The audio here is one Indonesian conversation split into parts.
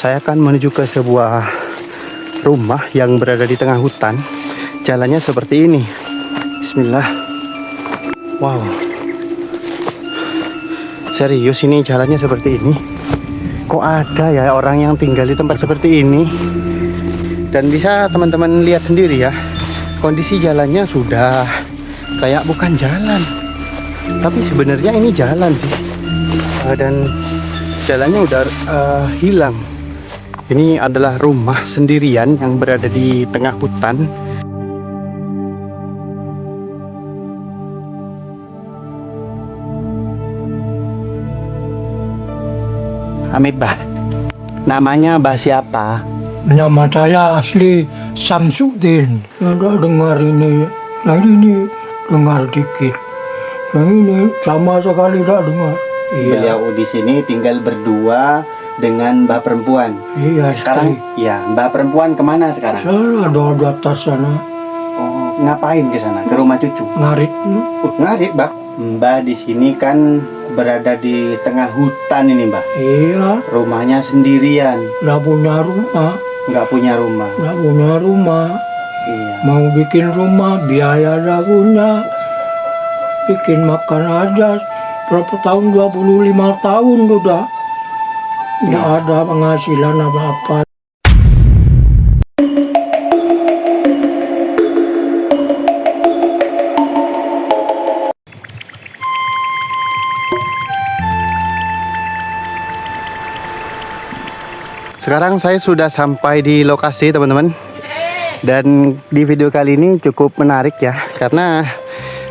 Saya akan menuju ke sebuah rumah yang berada di tengah hutan. Jalannya seperti ini. Bismillah. Wow. Serius ini jalannya seperti ini. Kok ada ya orang yang tinggal di tempat seperti ini? Dan bisa teman-teman lihat sendiri ya, kondisi jalannya sudah kayak bukan jalan, tapi sebenarnya ini jalan sih. Dan jalannya udah hilang. Ini adalah rumah sendirian yang berada di tengah hutan. Amit bah, namanya bah siapa? Nama saya asli Samsudin. Ada dengar ini, lagi ini dengar dikit. Yang ini sama sekali tidak dengar. Beliau di sini tinggal berdua dengan mbak perempuan. Iya. Sekarang, ya mbak perempuan kemana sekarang? Saya ada di atas sana. Oh, ngapain ke sana? Ke rumah cucu? Ngarit. Ngarit, Mbak. Mbak di sini kan berada di tengah hutan ini, Mbak. Iya. Rumahnya sendirian. Nggak punya rumah. Nggak punya rumah. Nggak punya rumah. Iya. Mau bikin rumah, biaya nggak punya. Bikin makan aja. Berapa tahun? 25 tahun sudah. Nggak ada penghasilan apa-apa. Sekarang saya sudah sampai di lokasi, teman-teman. Dan di video kali ini cukup menarik ya, karena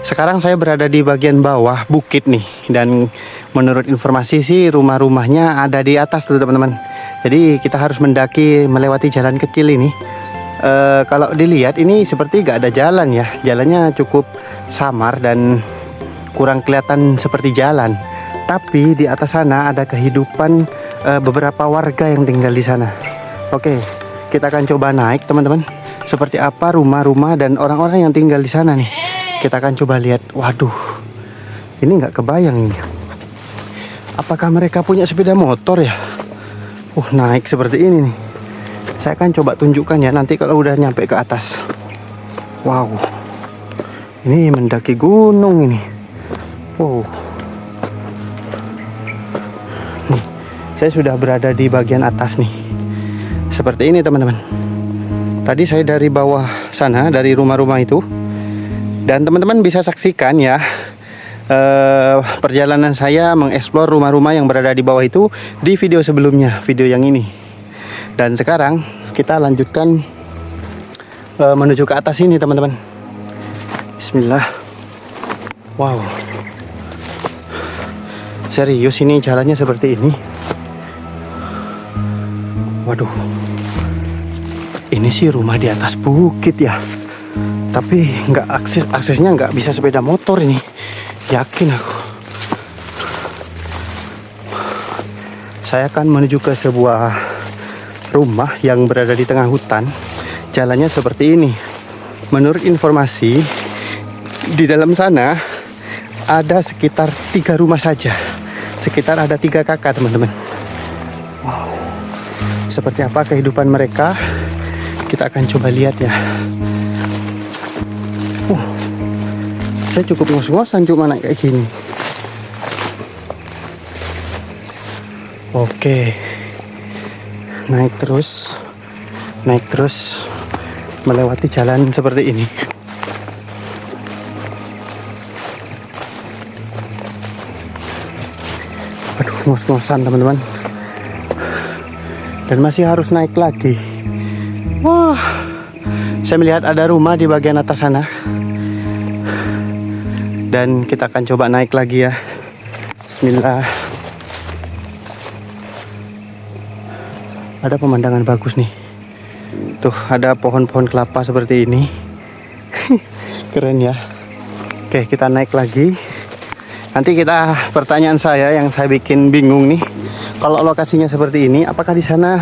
sekarang saya berada di bagian bawah bukit nih. Dan menurut informasi sih rumah-rumahnya ada di atas tuh, teman-teman. Jadi kita harus mendaki melewati jalan kecil ini. Kalau dilihat ini seperti gak ada jalan ya. Jalannya cukup samar dan kurang kelihatan seperti jalan. Tapi di atas sana ada kehidupan beberapa warga yang tinggal di sana. Oke, kita akan coba naik, teman-teman. Seperti apa rumah-rumah dan orang-orang yang tinggal di sana nih. Kita akan coba lihat. Waduh, ini nggak kebayang nih. Apakah mereka punya sepeda motor ya? Naik seperti ini nih. Saya akan coba tunjukkan ya nanti kalau udah nyampe ke atas. Wow, ini mendaki gunung ini. Wow. Saya sudah berada di bagian atas nih. Seperti ini, teman-teman. Tadi saya dari bawah sana, dari rumah-rumah itu. Dan teman-teman bisa saksikan ya perjalanan saya mengeksplor rumah-rumah yang berada di bawah itu di video sebelumnya, video yang ini. Dan sekarang kita lanjutkan menuju ke atas ini, teman-teman. Bismillah. Wow. Serius ini jalannya seperti ini. Waduh, ini sih rumah di atas bukit ya. Tapi aksesnya nggak bisa sepeda motor ini. Yakin aku. Saya akan menuju ke sebuah rumah yang berada di tengah hutan. Jalannya seperti ini. Menurut informasi, di dalam sana ada sekitar 3 rumah saja. Sekitar ada 3 kakak, teman-teman. Wow. Seperti apa kehidupan mereka, kita akan coba lihat ya. Saya cukup ngos-ngosan cuma naik kayak gini. Oke, naik terus melewati jalan seperti ini. Aduh, ngos-ngosan, teman-teman. Dan masih harus naik lagi. Wah, saya melihat ada rumah di bagian atas sana. Dan kita akan coba naik lagi ya. Bismillah. Ada pemandangan bagus nih. Tuh, ada pohon-pohon kelapa seperti ini. Keren ya. Oke, kita naik lagi. Nanti pertanyaan saya yang saya bikin bingung nih. Kalau lokasinya seperti ini, apakah di sana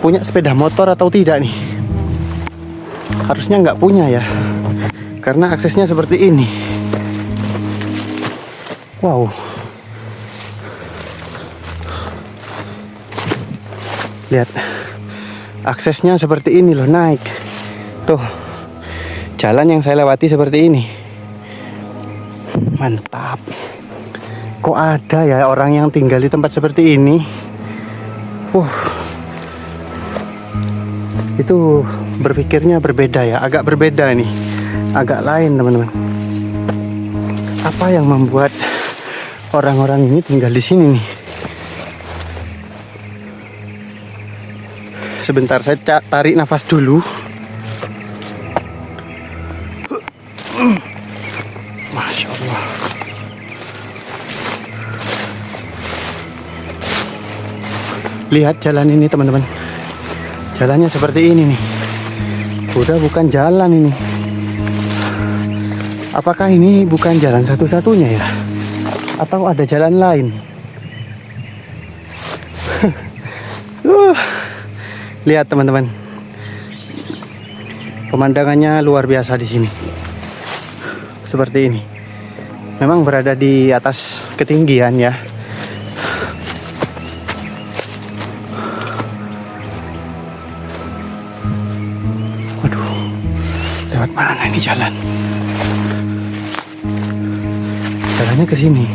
punya sepeda motor atau tidak nih? Harusnya nggak punya ya, karena aksesnya seperti ini. Wow. Lihat, aksesnya seperti ini loh, naik. Tuh, jalan yang saya lewati seperti ini. Mantap. Kok ada ya orang yang tinggal di tempat seperti ini? Itu berpikirnya berbeda ya, agak berbeda nih, agak lain teman-teman. Apa yang membuat orang-orang ini tinggal di sini nih? Sebentar, saya tarik nafas dulu. Masya Allah. Lihat jalan ini teman-teman. Jalannya seperti ini nih. Udah bukan jalan ini. Apakah ini bukan jalan satu-satunya ya? Atau ada jalan lain? Lihat teman-teman. Pemandangannya luar biasa di sini. Seperti ini. Memang berada di atas ketinggian ya. Lewat mana ini jalan? Jalannya ke sini.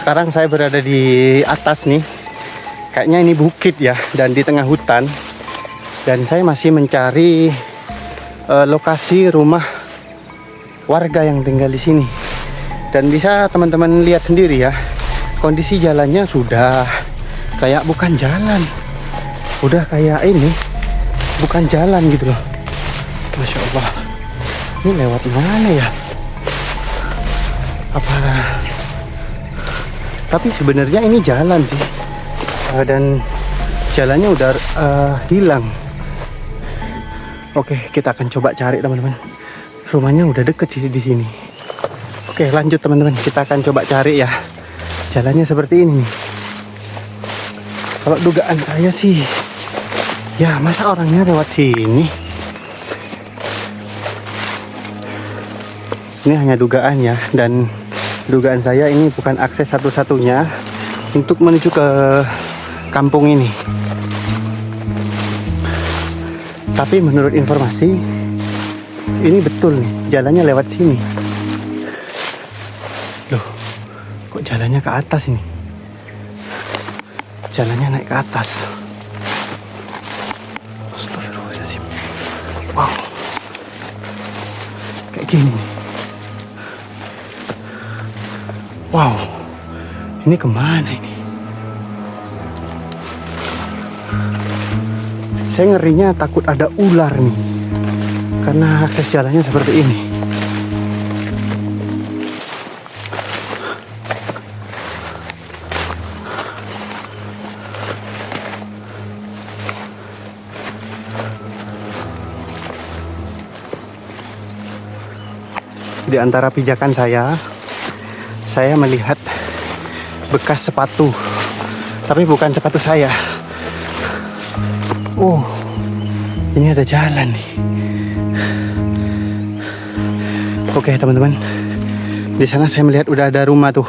Sekarang saya berada di atas nih. Kayaknya ini bukit ya, dan di tengah hutan. Dan saya masih mencari lokasi rumah warga yang tinggal di sini. Dan bisa teman-teman lihat sendiri ya, kondisi jalannya sudah kayak bukan jalan, udah kayak ini bukan jalan gitu loh. Masya Allah, ini lewat mana ya? Apa? Tapi sebenarnya ini jalan sih, dan jalannya udah hilang. Oke, kita akan coba cari teman-teman. Rumahnya udah deket sih di sini. Oke, lanjut teman-teman, kita akan coba cari ya. Jalannya seperti ini. Kalau dugaan saya sih, ya masa orangnya lewat sini? Ini hanya dugaan ya, dan dugaan saya ini bukan akses satu-satunya untuk menuju ke kampung ini. Tapi menurut informasi, ini betul nih, jalannya lewat sini. Loh, kok jalannya ke atas ini? Jalannya naik ke atas. Astagfirullahaladzim. Wow, kayak gini nih. Wow, ini kemana ini? Saya ngerinya takut ada ular nih, karena akses jalannya seperti ini. Di antara pijakan saya melihat bekas sepatu, tapi bukan sepatu saya. Oh, ini ada jalan nih. Oke teman-teman, di sana saya melihat udah ada rumah tuh.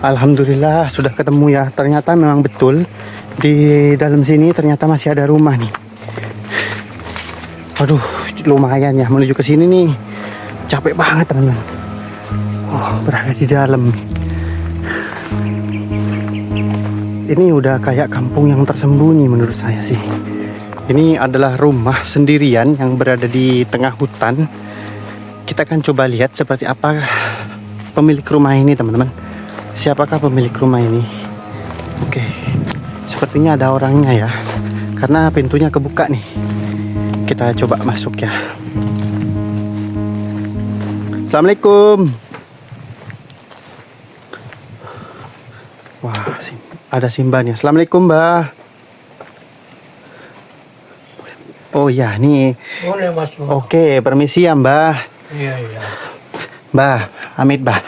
Alhamdulillah sudah ketemu ya. Ternyata memang betul di dalam sini ternyata masih ada rumah nih. Aduh, lumayan ya menuju ke sini nih. Capek banget teman-teman. Oh, berada di dalam. Ini udah kayak kampung yang tersembunyi menurut saya sih. Ini adalah rumah sendirian yang berada di tengah hutan. Kita akan coba lihat seperti apa pemilik rumah ini teman-teman. Siapakah pemilik rumah ini? Oke, sepertinya ada orangnya ya, karena pintunya kebuka nih. Kita coba masuk ya. Assalamualaikum. Wah, ada simbahnya. Assalamualaikum, Mbah. Oh ya, nih. Boleh masuk. Oke, permisi ya, Mbah. Iya, iya. Mbah, Amit, Mbah.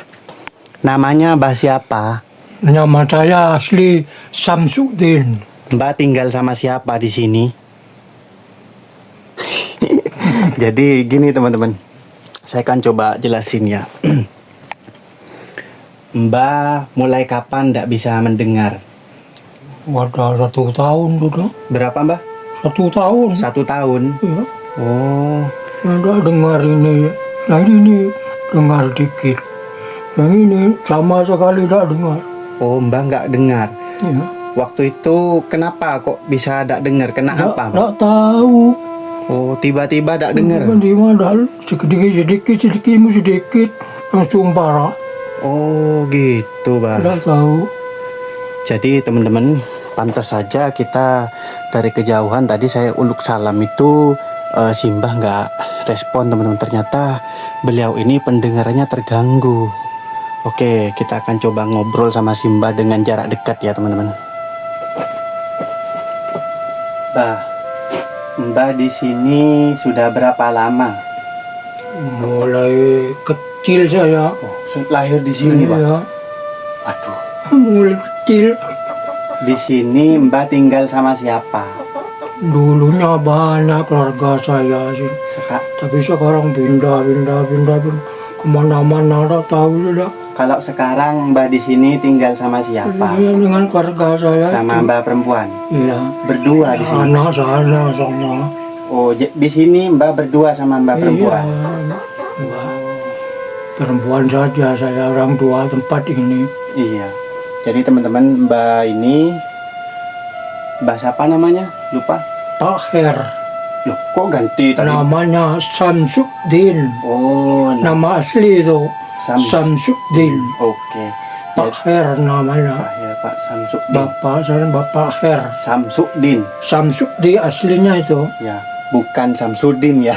Namanya Mbah siapa? Nama saya asli Samsudin. Mbah tinggal sama siapa di sini? Jadi gini teman-teman, saya akan coba jelasin ya. Mbah mulai kapan ndak bisa mendengar? Ada 1 tahun sudah. Berapa Mbah? 1 tahun. 1 tahun. Ya. Oh, Ada dengar ini. Nah ini dengar dikit. Yang ini sama sekali tidak dengar. oh Mbah nggak dengar. Ya. Waktu itu kenapa kok bisa ndak dengar? Kena apa Mbah? Tidak tahu. Oh, tiba-tiba ndak dengar. Tiba-tiba sedikit langsung parah. Oh, gitu Mbah. Tidak tahu. Jadi teman-teman, pantas saja kita dari kejauhan tadi saya uluk salam itu Simbah nggak respon teman-teman. Ternyata beliau ini pendengarannya terganggu. Oke, kita akan coba ngobrol sama Simbah dengan jarak dekat ya teman-teman. Mbah di sini sudah berapa lama? Mulai kecil saya. Lahir di sini, Pak. Iya. Aduh. Mulai kecil. Di sini Mbah tinggal sama siapa? Dulunya banyak keluarga saya sih. Tapi sekarang pindah kemana-mana, tak tahu sudah. Kalau sekarang Mbah di sini tinggal sama siapa? Iya, dengan keluarga saya. Sama itu. Mbah perempuan? Iya. Berdua di sini? Anak sana sama. Oh, di sini Mbah berdua sama Mbah perempuan? Iya. Mbah perempuan saja, saya orang tua tempat ini. Iya. Jadi teman-teman, Mbah ini Mbah siapa namanya? Lupa? Pak Her. Loh, kok ganti tadi? Namanya Samsudin. Oh, Nama asli itu Samsudin. Oke. Pak Her namanya. Pak ya, Pak Samsudin. Bapak saya Bapak Her. Samsudin. Samsudin aslinya itu. Ya, bukan Samsudin ya.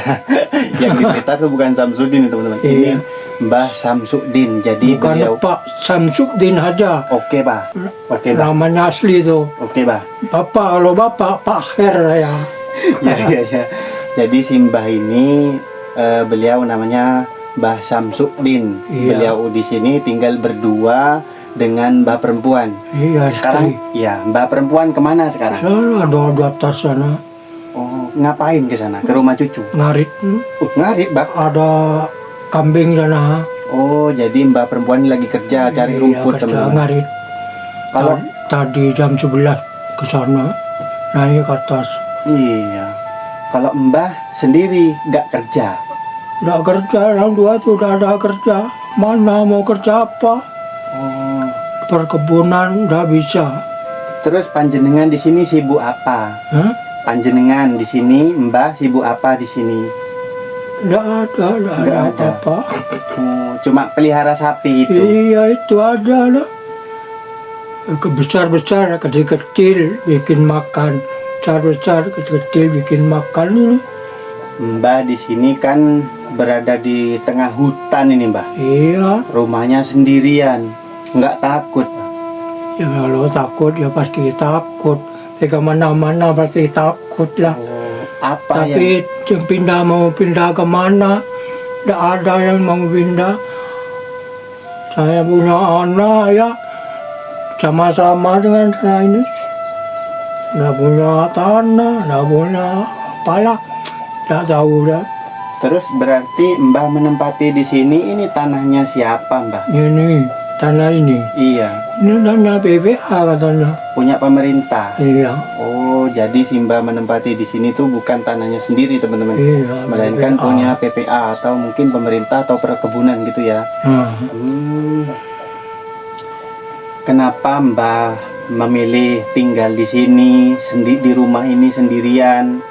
Yang di peta itu bukan Samsudin teman-teman. Iya. Ini Mbah Samsudin. Jadi Bukan beliau. Pak Samsudin aja. Oke, Pak. Oke, Pak. Namanya asli itu. Oke, Pak. Bapak, kalau Bapak Pak Her ya. Ya. Jadi si Mbah ini beliau namanya Mbah Samsudin. Iya. Beliau di sini tinggal berdua dengan Mbah perempuan. Iya, Sekarang istri. ya, Mbah perempuan kemana sekarang? Saya ada di atas sana. Oh, ngapain ke sana? Ke rumah cucu? Ngarit. Ngarit, Mbak. Ada kambing sana. Oh, jadi Mbah perempuan ini lagi kerja cari Iya, rumput kerja teman-teman. ngarit. Kalau Tadi jam 11 ke sana, naik ke atas. iya. Kalau Mbah sendiri nggak kerja. Nggak kerja, orang tua itu udah ada kerja. Mana mau kerja apa? Oh. Perkebunan nggak bisa. Terus panjenengan di sini sibuk apa? Hah? Panjenengan di sini, Mbah sibuk apa di sini? Nggak ada apa-apa. Oh, cuma pelihara sapi itu. Iya, itu ada lah. Besar-besar, kecil-kecil bikin makan. Besar-besar, kecil-kecil bikin makan ini. Mbah di sini kan berada di tengah hutan ini, Mbah. Iya, Rumahnya sendirian, nggak takut. ya kalau takut ya pasti takut. Kemana-mana pasti takut lah. Oh, apa yang Tapi mau pindah kemana, tidak ada yang mau pindah. Saya punya anak ya, sama-sama dengan saya ini. Tidak punya tanah, tidak punya apalah, tidak tahu dah. terus berarti Mbah menempati di sini, ini tanahnya siapa, Mbah? Ini tanah ini, Iya, ini tanah PPA katanya. punya pemerintah. Iya, Oh, jadi si Mbah menempati di sini tuh bukan tanahnya sendiri, teman-teman. iya. Melainkan PPA. punya PPA atau mungkin pemerintah atau perkebunan gitu ya. Nah, Kenapa Mbah memilih tinggal di sini, di rumah ini sendirian?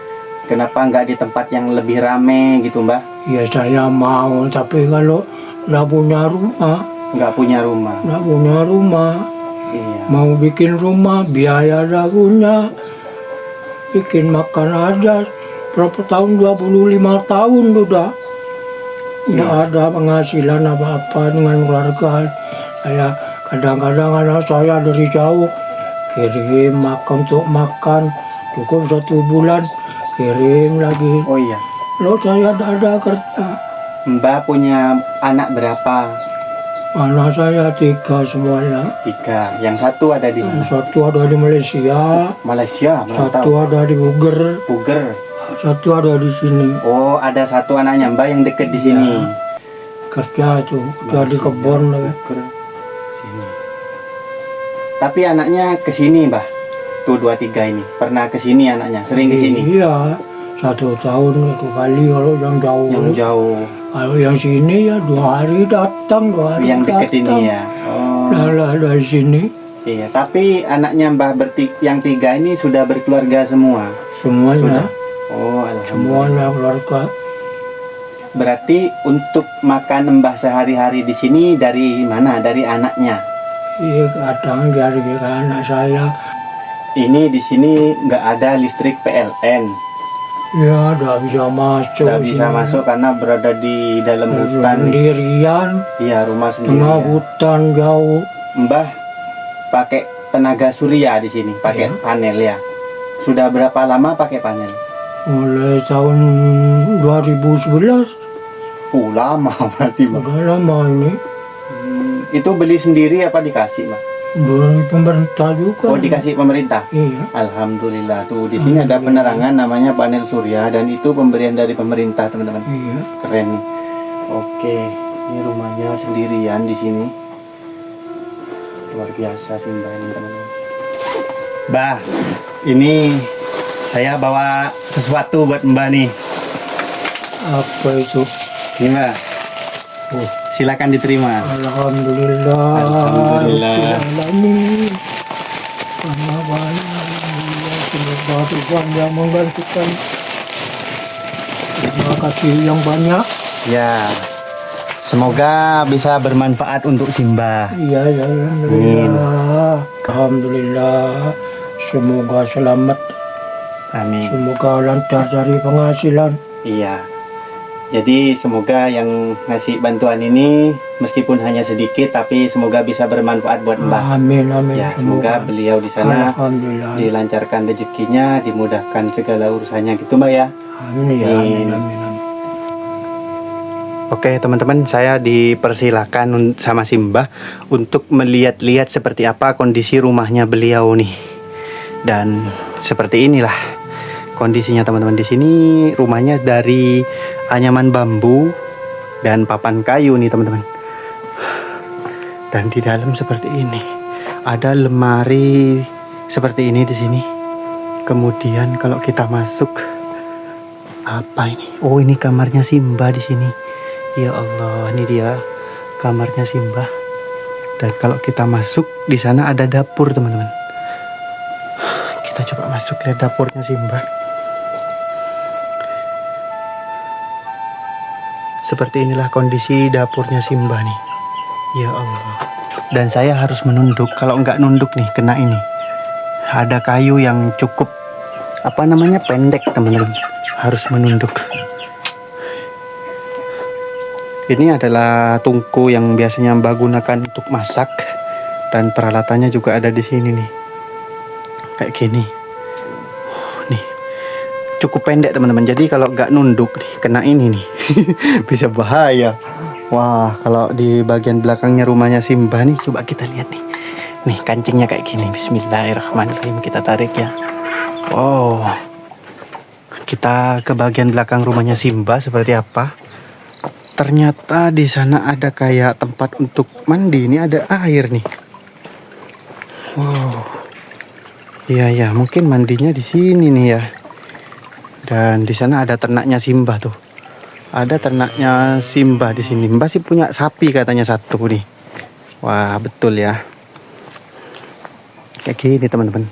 Kenapa nggak di tempat yang lebih rame gitu, Mbah? ya saya mau, tapi kalau tidak punya rumah, Nggak punya rumah. tidak punya rumah. Iya. Mau bikin rumah, biaya dah punya. Bikin makan aja. Berapa tahun, 25 tahun sudah. Tidak ada penghasilan apa-apa dengan keluarga. Saya kadang-kadang anak saya dari jauh kirim makan untuk makan. Cukup 1 bulan, kirim lagi. Oh iya. Lo saya tidak ada kerja. Mbah punya anak berapa? Anak saya 3 semuanya. 3. Yang satu ada di mana? Satu ada di Malaysia, Malaysia, mana satu tahu. ada di Buger, Puger. satu ada di sini. Oh, ada satu anaknya Mbah yang deket di sini. Kerja itu, kerja di kebun. Puger. Sini. Tapi anaknya ke sini, Mbah. Tuh 2, 3 ini. Pernah ke sini anaknya, sering ke sini. Iya, 1 tahun 1 kali kalau yang jauh. Yang jauh. Kalau yang sini ya 2 hari datang, 2 hari Yang deket datang. ini ya. Oh. Nah, dari sini Iya, tapi anaknya Mbah yang 3 ini sudah berkeluarga semua. semuanya, Sudah. Oh, alhamdulillah. semuanya keluarga. Berarti untuk makan Mbah sehari-hari di sini dari mana? Dari anaknya. Iya, kadang dari anak saya. Ini di sini nggak ada listrik PLN. Ya, tidak bisa masuk. Nggak bisa sini. masuk karena berada di dalam hutan. Sendirian, Iya, rumah tengah sendiri. hutan jauh. Mbah pakai tenaga surya di sini, pakai Iya. panel ya. Sudah berapa lama pakai panel? Mulai tahun 2011, Lama berarti, Mbah. udah lama ini. Itu beli sendiri apa dikasih, Mbah? Dari pemerintah juga. Oh, dikasih pemerintah. Iya. Alhamdulillah. Tuh di sini ada penerangan namanya panel surya dan itu pemberian dari pemerintah, teman-teman. Iya. Keren nih. Oke, ini rumahnya sendirian di sini. Luar biasa sih Mbah ini, teman-teman. Mbah, ini saya bawa sesuatu buat Mbah nih. Apa itu? Ini Mbah. Silakan diterima. Alhamdulillah. Alhamdulillah. Alamin. Karena banyak. Semoga Tuhan yang menggantikan. Terima kasih yang banyak. Ya. Semoga bisa bermanfaat untuk Simba. Iya, ya, alhamdulillah. Alhamdulillah. Semoga selamat. Amin. Semoga lancar dari penghasilan. Iya. Jadi semoga yang ngasih bantuan ini meskipun hanya sedikit tapi semoga bisa bermanfaat buat Mbah. Amin, amin. Ya, semoga beliau di sana Alhamdulillah. dilancarkan rezekinya, dimudahkan segala urusannya gitu Mbak ya. Amin, ya, amin, amin, amin. Oke teman-teman, saya dipersilakan sama Simbah untuk melihat-lihat seperti apa kondisi rumahnya beliau nih. Dan seperti inilah kondisinya teman-teman. Di sini rumahnya dari anyaman bambu dan papan kayu nih teman-teman. Dan di dalam seperti ini. Ada lemari seperti ini di sini. Kemudian kalau kita masuk, apa ini? Oh, ini kamarnya Simba di sini. Ya Allah, ini dia kamarnya Simba. Dan kalau kita masuk, di sana ada dapur teman-teman. Kita coba masuk lihat dapurnya Simba. Seperti inilah kondisi dapurnya Simba nih. Ya Allah. Dan saya harus menunduk. Kalau nggak nunduk nih, kena ini. Ada kayu yang cukup pendek teman-teman. Harus menunduk. Ini adalah tungku yang biasanya Mbak gunakan untuk masak. Dan peralatannya juga ada di sini nih. Kayak gini. Nih. Cukup pendek teman-teman. Jadi kalau nggak nunduk nih, kena ini nih. Bisa bahaya. Wah, kalau di bagian belakangnya rumahnya Simba nih, coba kita lihat nih. Nih, kancingnya kayak gini. Bismillahirrahmanirrahim. Kita tarik ya. Oh. Kita ke bagian belakang rumahnya Simba seperti apa? Ternyata di sana ada kayak tempat untuk mandi. Ini ada air nih. Wow. Iya, mungkin mandinya di sini nih ya. Dan di sana ada ternaknya Simba tuh. Ada ternaknya Simba di sini. Mbak sih punya sapi katanya satu nih. Wah, betul ya. Kayak gini teman-teman.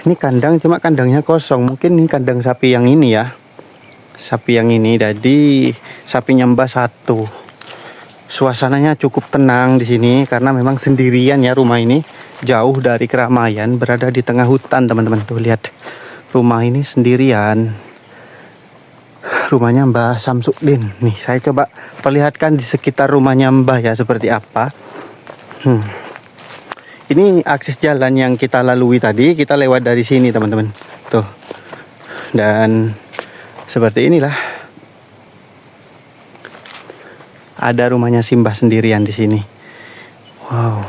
Ini kandang, cuma kandangnya kosong. Mungkin ini kandang sapi yang ini ya. Sapi yang ini, jadi sapinya Mbak satu. Suasananya cukup tenang di sini karena memang sendirian ya rumah ini. Jauh dari keramaian, berada di tengah hutan teman-teman. Tuh lihat, rumah ini sendirian. Rumahnya Mbah Samsudin. Nih, saya coba perlihatkan di sekitar rumahnya Mbah ya seperti apa. Ini akses jalan yang kita lalui tadi, kita lewat dari sini teman-teman. Tuh. Dan seperti inilah. Ada rumahnya Simbah sendirian di sini. Wow.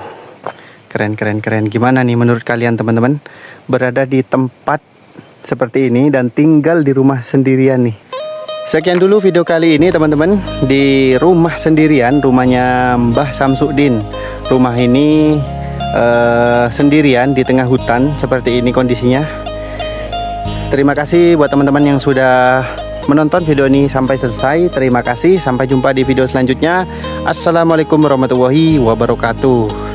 Keren. Gimana nih menurut kalian teman-teman? Berada di tempat seperti ini dan tinggal di rumah sendirian nih. Sekian dulu video kali ini teman-teman, di rumah sendirian, rumahnya Mbah Samsudin. Rumah ini sendirian di tengah hutan, seperti ini kondisinya. Terima kasih buat teman-teman yang sudah menonton video ini sampai selesai. Terima kasih, sampai jumpa di video selanjutnya. Assalamualaikum warahmatullahi wabarakatuh.